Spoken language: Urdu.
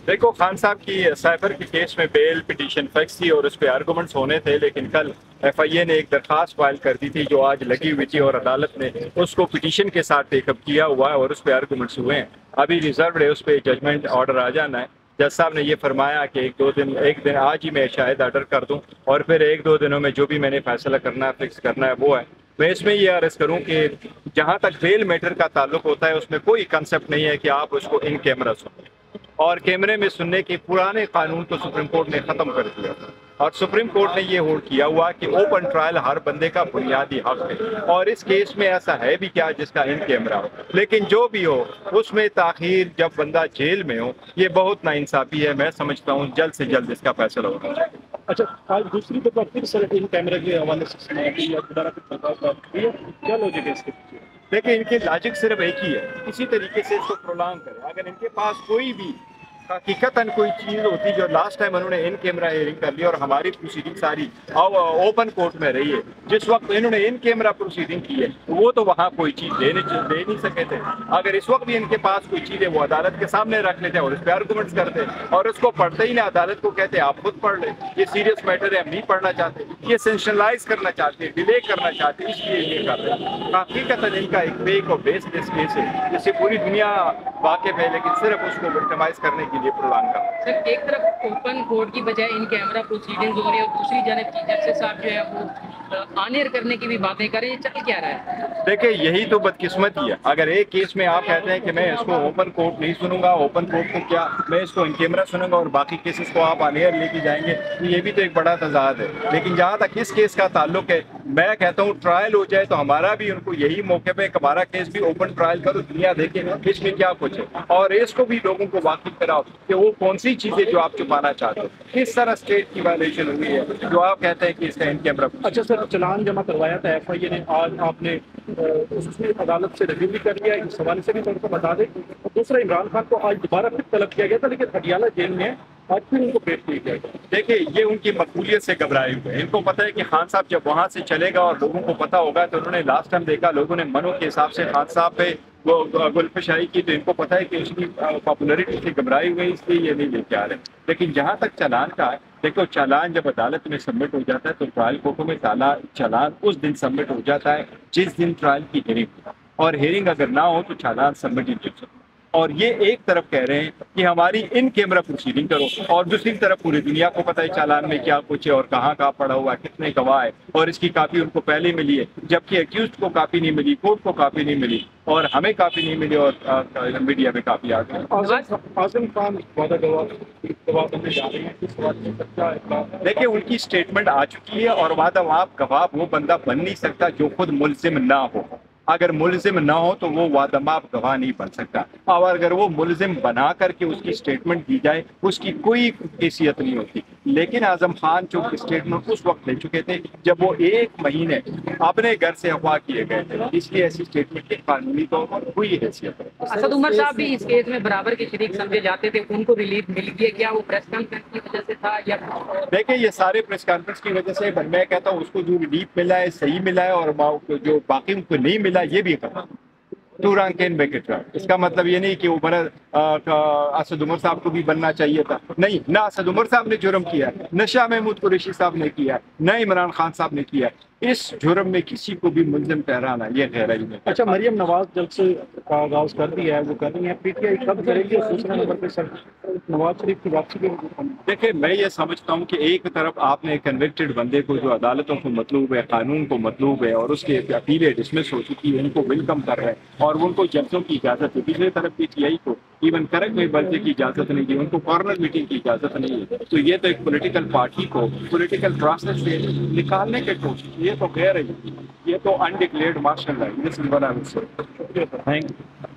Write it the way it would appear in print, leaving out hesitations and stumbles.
دیکھو خان صاحب کی سائبر کے کیس میں بیل پٹیشن فیکس تھی اور اس پہ آرگومنٹس ہونے تھے، لیکن کل ایف آئی اے نے ایک درخواست فائل کر دی تھی جو آج لگی ہوئی تھی اور عدالت نے اس کو پٹیشن کے ساتھ ٹیک اپ کیا ہوا ہے اور اس پہ آرگومنٹس ہوئے ہیں۔ ابھی ریزروڈ ہے، اس پہ ججمنٹ آرڈر آ جانا ہے۔ جج صاحب نے یہ فرمایا کہ ایک دن آج ہی میں شاید آرڈر کر دوں اور پھر ایک دو دنوں میں جو بھی میں نے فیصلہ کرنا ہے فکس کرنا ہے وہ ہے۔ میں اس میں یہ عرض کروں کہ جہاں تک بیل میٹر کا تعلق ہوتا ہے اس میں کوئی کنسپٹ نہیں ہے کہ آپ اس کو ان کیمرہ سنیں، اور کیمرے میں سننے کے پرانے قانون کو سپریم کورٹ نے ختم کر دیا اور سپریم کورٹ نے یہ ہولڈ کیا ہوا کہ اوپن ٹرائل ہر بندے کا بنیادی حق ہے، اور اس کیس میں ایسا ہے بھی کیا جس کا ان کیمرہ ہو، لیکن جو بھی ہو اس میں تاخیر جب بندہ جیل میں ہو یہ بہت ناانصافی ہے۔ میں سمجھتا ہوں جلد سے جلد اس کا فیصلہ ہونا چاہیے۔ اچھا، آج دوسری دفعہ پھر سر ان کیمرے کے حوالے سے دوبارہ کیا لوجک ہے اس کے پیچھے؟ دیکھیں ان کے لاجک صرف ایک ہی ہے، اسی طریقے سے اس کو پرولانگ کرے۔ اگر ان کے پاس کوئی بھی حقیقتاً کوئی چیز ہوتی جو لاسٹ ٹائم انہوں نے ان کیمرہ ہیئرنگ کر لی اور ہماری پروسیڈنگ ساری اوپن کورٹ میں رہی ہے، جس وقت انہوں نے ان کیمرہ پروسیڈنگ کی ہے وہ تو وہاں کوئی چیز دے نہیں سکے تھے۔ اگر اس وقت بھی ان کے پاس کوئی چیز ہے وہ عدالت کے سامنے رکھ لیتے اور اس پہ آرگومنٹس کرتے اور اس کو پڑھتے ہی نہیں، عدالت کو کہتے آپ خود پڑھ لیں، یہ سیریس میٹر ہے ہم نہیں پڑھنا چاہتے، یہ سینشنلائز کرنا چاہتے، ڈیلے کرنا چاہتے، اس لیے یہ کر رہے ہیں۔ حقیقتاً ان کا ایک فیک اور بیس لیس کیس ہے جس سے پوری دنیا واقف ہے، لیکن صرف اس کو وکٹمائز کرنے کے لیے پرولانگ کرنا۔ سر ایک طرف اوپن کورٹ کی بجائے ان کیمرہ پروسیڈنگ ہو رہی ہے اور دوسری جانب چیف جسٹس صاحب جو ہے وہ آنر کرنے کی بھی باتیں کریں، یہ چل کیا رہا ہے؟ دیکھیں یہی تو بدقسمتی ہے۔ اگر ایک کیس میں آپ کہتے ہیں کہ میں اس کو اوپن کورٹ نہیں سنوں گا، اوپن کورٹ کو کیا میں اس کو ان کیمرہ سنوں گا، اور باقی کیسز کو آپ آن ایئر لے کے جائیں گے، تو یہ بھی تو ایک بڑا تضاد ہے۔ لیکن جہاں تک اس کیس کا تعلق ہے میں کہتا ہوں ٹرائل ہو جائے تو ہمارا بھی ان کو یہی موقع پہ کہ ہمارا کیس بھی اوپن ٹرائل کرو، دنیا دیکھے اس میں کیا کچھ ہے، اور اس کو بھی لوگوں کو واقف کراؤ کہ وہ کون سی چیزیں جو آپ چھپانا چاہتے ہو، کس طرح اسٹیٹ کی وائلیشن ہوئی ہے جو آپ کہتے ہیں کہ اس کا ان کیمرہ۔ اچھا سر، چلان جمع کروایا تھا ایف آئی اے نے، آج آپ نے اس میں عدالت سے ریویو بھی کر لیا، اس حوالے سے بھی تھوڑا سا بتا دیں۔ اور دوسرا، عمران خان کو آج دوبارہ پھر طلب کیا گیا تھا لیکن ہٹیالہ جیل میں ہے، آج پھر ان کو پیش کیا گیا تھا۔ دیکھیں یہ ان کی مقبولیت سے گھبرائے ہوئے ہیں، ان کو پتہ ہے کہ خان صاحب جب وہاں سے چلے گا اور لوگوں کو پتہ ہوگا، تو انہوں نے لاسٹ ٹائم دیکھا لوگوں نے منو کے حساب سے خان صاحب پہ وہ گلفشائی کی، تو ان کو پتہ ہے کہ اس کی پاپولرٹی سے گھبرائی ہوئی، اس لیے یہ نہیں لے کے آ رہے۔ لیکن جہاں تک چالان کا ہے، دیکھو چالان جب عدالت میں سبمٹ ہو جاتا ہے تو ٹرائل کورٹوں میں چالان اس دن سبمٹ ہو جاتا ہے جس دن ٹرائل کی ہیئرنگ، اور ہیئرنگ اگر نہ ہو تو چالان سبمٹ ہی نہیں ہو سکتا۔ اور یہ ایک طرف کہہ رہے ہیں کہ ہماری ان کیمرہ پروسیڈنگ کرو، اور دوسری طرف پوری دنیا کو پتہ ہے چالان میں کیا کچھ ہے اور کہاں پڑا ہوا ہے، کتنے گواہ ہے، اور اس کی کاپی ان کو پہلے ملی ہے، جبکہ ایکیوزڈ کو کاپی نہیں ملی، کورٹ کو کاپی نہیں ملی، اور ہمیں کاپی نہیں ملی، اور میڈیا میں کاپی آ گئی۔ اعظم خان وعدہ گواہ بننے جا رہے ہیں، کس بات میں سچا ہے؟ دیکھیں ان کی اسٹیٹمنٹ آ چکی ہے، اور وعدہ گواہ وہ بندہ بن نہیں سکتا جو خود ملزم نہ ہو۔ اگر ملزم نہ ہو تو وہ وعدہ گواہ نہیں بن سکتا، اور اگر وہ ملزم بنا کر کے اس کی اسٹیٹمنٹ دی جائے اس کی کوئی حیثیت نہیں ہوتی۔ لیکن اعظم خان جو اسٹیٹمنٹ اس وقت لے چکے تھے جب وہ 1 مہینے اپنے گھر سے اغوا کیے گئے تھے، اس لیے ایسی اسٹیٹمنٹ کی قانونی طور پر کوئی حیثیت ہے۔ اسد عمر صاحب بھی اس کیس میں برابر کے شریک سمجھے جاتے تھے، ان کو ریلیف مل گئی، کیا وہ پریس کانفرنس کی وجہ سے تھا یا؟ دیکھیں یہ سارے پریس کانفرنس کی وجہ سے، میں کہتا ہوں اس کو جو ریلیف ملا ہے صحیح ملا ہے، اور جو باقی ان کو نہیں ملا یہ بھی کرنا ٹو رنگ کین بیک اٹ۔ اس کا مطلب یہ نہیں کہ عمر اسد عمر صاحب کو بھی بننا چاہیے تھا، نہیں، نہ اسد عمر صاحب نے جرم کیا ہے، نہ شاہ محمود قریشی صاحب نے کیا ہے، نہ عمران خان صاحب نے کیا ہے۔ اس جرم میں کسی کو بھی ملزم ٹھہرانا یہ غیر علمی ہے۔ اچھا، مریم نواز جلد سے آغاز کر دیا ہے، وہ کر رہی ہیں، پی ٹی آئی کب کرے گی؟ اور دوسرے نمبر پہ سر نواز شریف کی واپسی کے لیے دیکھیں میں یہ سمجھتا ہوں کہ ایک طرف آپ نے کنوکٹڈ بندے کو جو عدالتوں کو مطلوب ہے، قانون کو مطلوب ہے، اور اس کے اپیلیں ڈسمس ہو چکی ہے، ان کو ویلکم کر رہے ہیں اور ان کو ججوں کی اجازت ہے۔ دوسری طرف پی ٹی آئی کو ایون کرک میں بلتے کی اجازت نہیں دی، ان کو کارنر میٹنگ کی اجازت نہیں ہے، تو یہ تو ایک پولیٹیکل پارٹی کو پولیٹیکل پروسیس سے نکالنے کے کوشش، یہ تو غیر ہے، یہ تو انڈکلیئرڈ مارشل لاء ہے۔ Thank you.